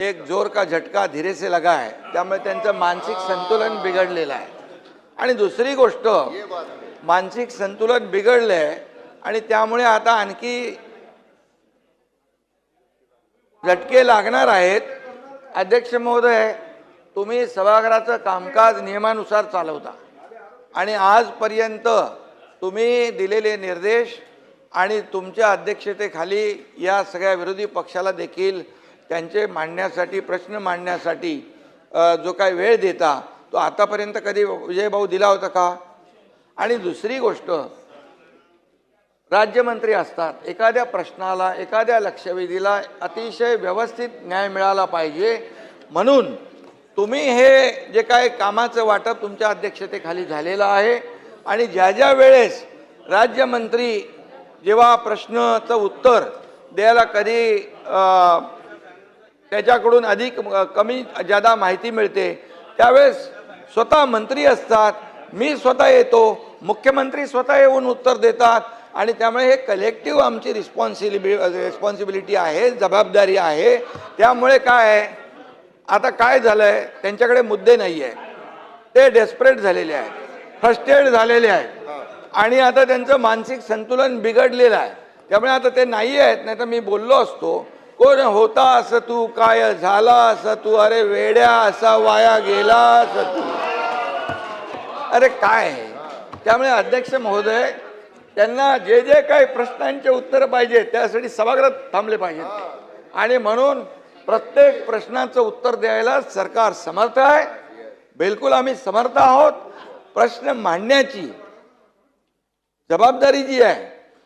एक जोर का झटका धीरे से लगा है, त्यामुळे त्यांचं मानसिक संतुलन बिघडलेलं आहे। आणि दुसरी गोष्ट, मानसिक संतुलन बिघडलंय आणि त्यामुळे आता आणखी झटके लागणार आहेत। अध्यक्ष महोदय, तुम्ही सभागृहाचं कामकाज नियमानुसार चालवता आणि आजपर्यंत तुम्ही दिलेले निर्देश आणि तुमच्या अध्यक्षतेखाली या सगळ्या विरोधी पक्षाला देखील त्यांचे मांडण्यासाठी, प्रश्न मांडण्यासाठी जो काही वेळ देता तो आतापर्यंत कधी विजय भाऊ दिला होता का? आणि दुसरी गोष्ट, राज्यमंत्री असतात, एखाद्या प्रश्नाला, एखाद्या लक्षवेधीला अतिशय व्यवस्थित न्याय मिळाला पाहिजे, म्हणून तुम्ही हे जे काही कामाचं वाटप तुमच्या अध्यक्षतेखाली झालेलं आहे आणि ज्या ज्या वेळेस राज्यमंत्री जेव्हा प्रश्नाचं उत्तर द्यायला कधी त्याच्याकडून अधिक कमी जादा माहिती मिळते, त्यावेळेस स्वतः मंत्री असतात, मी स्वतः येतो, मुख्यमंत्री स्वतः येऊन उत्तर देतात आणि त्यामुळे हे कलेक्टिव्ह आमची रिस्पॉन्सिबिलिटी आहे, जबाबदारी आहे। त्यामुळे काय आहे, आता काय झालंय, त्यांच्याकडे मुद्दे नाही आहे, ते डेस्परेट झालेले आहेत, फ्रस्ट्रेट झालेले आहेत आणि आता त्यांचं मानसिक संतुलन बिघडलेलं आहे। त्यामुळे आता ते नाही आहेत, नाही तर मी बोललो असतो, कोण होता असं तू, काय झाला असं तू, अरे वेड्या असा वाया गेला असं तू, अरे काय आहे। त्यामुळे अध्यक्ष महोदय, त्यांना जे जे काही प्रश्नांचे उत्तर पाहिजे त्यासाठी सभागृहात थांबले पाहिजेत आणि म्हणून प्रत्येक प्रश्नाचं उत्तर द्यायला सरकार समर्थ आहे, बिलकुल आम्ही समर्थ आहोत। प्रश्न मांडण्याची जबाबदारी जी आहे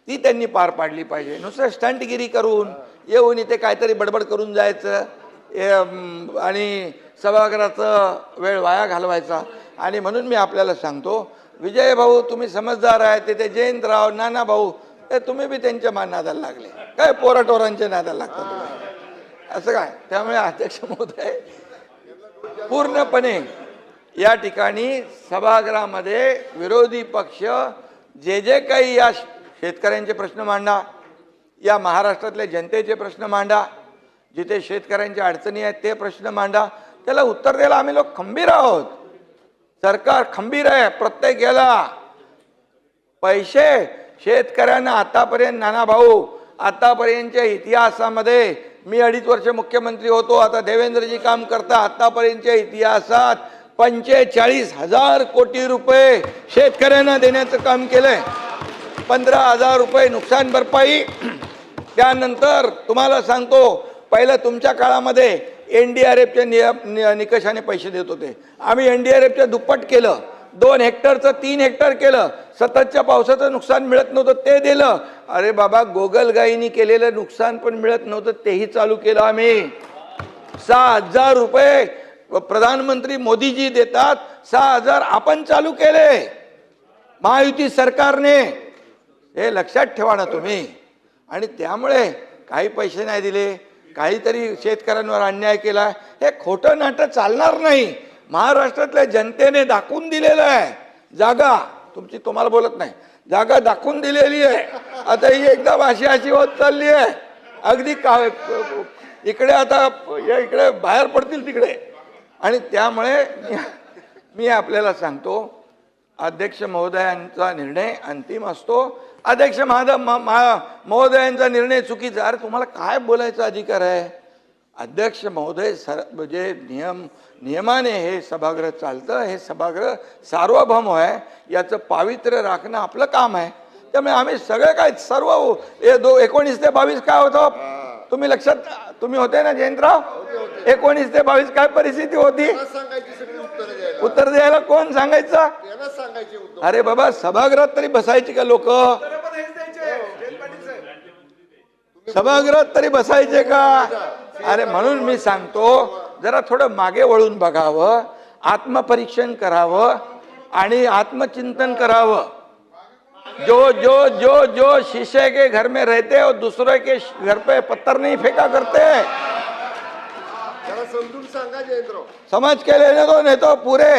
ती त्यांनी पार पाडली पाहिजे। नुसतं स्टंटगिरी करून येऊन इथे काहीतरी बडबड करून जायचं आणि सभागृहाचा वेळ वाया घालवायचा। आणि म्हणून मी आपल्याला सांगतो, विजय भाऊ तुम्ही समजदार आहे, ते जयंतराव, नाना भाऊ, ते तुम्ही बी त्यांच्या नादाला लागले, काय पोराटोरांच्या नादाला लागतात तुम्ही, असं काय? त्यामुळे अध्यक्ष महोदय, पूर्णपणे या ठिकाणी सभागृहामध्ये विरोधी पक्ष जे जे काही या शेतकऱ्यांचे प्रश्न मांडा, या महाराष्ट्रातल्या जनतेचे प्रश्न मांडा, जिथे शेतकऱ्यांच्या अडचणी आहेत ते प्रश्न मांडा, त्याला उत्तर द्यायला आम्ही लोक खंबीर आहोत, सरकार खंबीर आहे। प्रत्येक याला पैसे शेतकऱ्यांना आतापर्यंत, नाना भाऊ, आतापर्यंतच्या इतिहासामध्ये, मी 2.5 वर्ष मुख्यमंत्री होतो, आता देवेंद्रजी काम करता, आतापर्यंतच्या इतिहासात 45,000 कोटी रुपये शेतकऱ्यांना देण्याचं काम केलंय। 15,000 रुपये नुकसान भरपाई, त्यानंतर तुम्हाला सांगतो, पहिलं तुमच्या काळामध्ये NDRFच्या निकषाने पैसे देत होते, आम्ही NDRFच्या दुप्पट केलं, 2 हेक्टरचं 3 हेक्टर केलं, सततच्या पावसाचं नुकसान मिळत नव्हतं ते दिलं। अरे बाबा, गोगलगाईनी केलेलं नुकसान पण मिळत नव्हतं तेही चालू केलं आम्ही। 6,000 रुपये प्रधानमंत्री मोदीजी देतात, 6,000 आपण चालू केले महायुती सरकारने, हे लक्षात ठेवा ना तुम्ही। आणि त्यामुळे काही पैसे नाही दिले, काहीतरी शेतकऱ्यांवर अन्याय केला, हे खोटं नाटक चालणार नाही। महाराष्ट्रातल्या जनतेने दाखवून दिलेलं आहे, जागा तुमची, तुम्हाला बोलत नाही, जागा दाखवून दिलेली आहे। आता ही एकदम अशी होत चालली आहे, अगदी इकडे आता इकडे बाहेर पडतील तिकडे। आणि त्यामुळे मी आपल्याला सांगतो, अध्यक्ष महोदयांचा निर्णय अंतिम असतो। अध्यक्ष महोदयांचा निर्णय चुकीचा, अरे तुम्हाला काय बोलायचा अधिकार आहे? अध्यक्ष महोदय, जे नियमाने हे सभागृह चालतं, हे सभागृह सार्वभौम आहे, याचं पावित्र्य राखणं आपलं काम आहे। त्यामुळे आम्ही सगळं काय सर्व 19 ते 22 काय होतं, तुम्ही लक्षात, तुम्ही होते ना जयंतराव, 19 ते 22 काय परिस्थिती होती, उत्तर द्यायला कोण सांगायचं? अरे बाबा, सभागृहात तरी बसायची का लोक, सभागृहात तरी बसायचे का? अरे म्हणून मी सांगतो, जरा थोडं मागे वळून बघावं, आत्मपरीक्षण करावं आणि आत्मचिंतन करावं। जो जो जो जो शीशे के घर में रहते और दूसरे के घर पे पत्थर नहीं फेंका करते, समजून सांगा जयंतराव, समझ के लेने दो, नहीं तो पूरे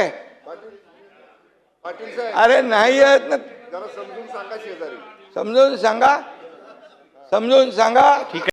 पाटील साहेब, अरे नाही आहेत ना, जरा समजून सांगा शेजारी, समजून सांगा, समजून सांगा। ठीक आहे।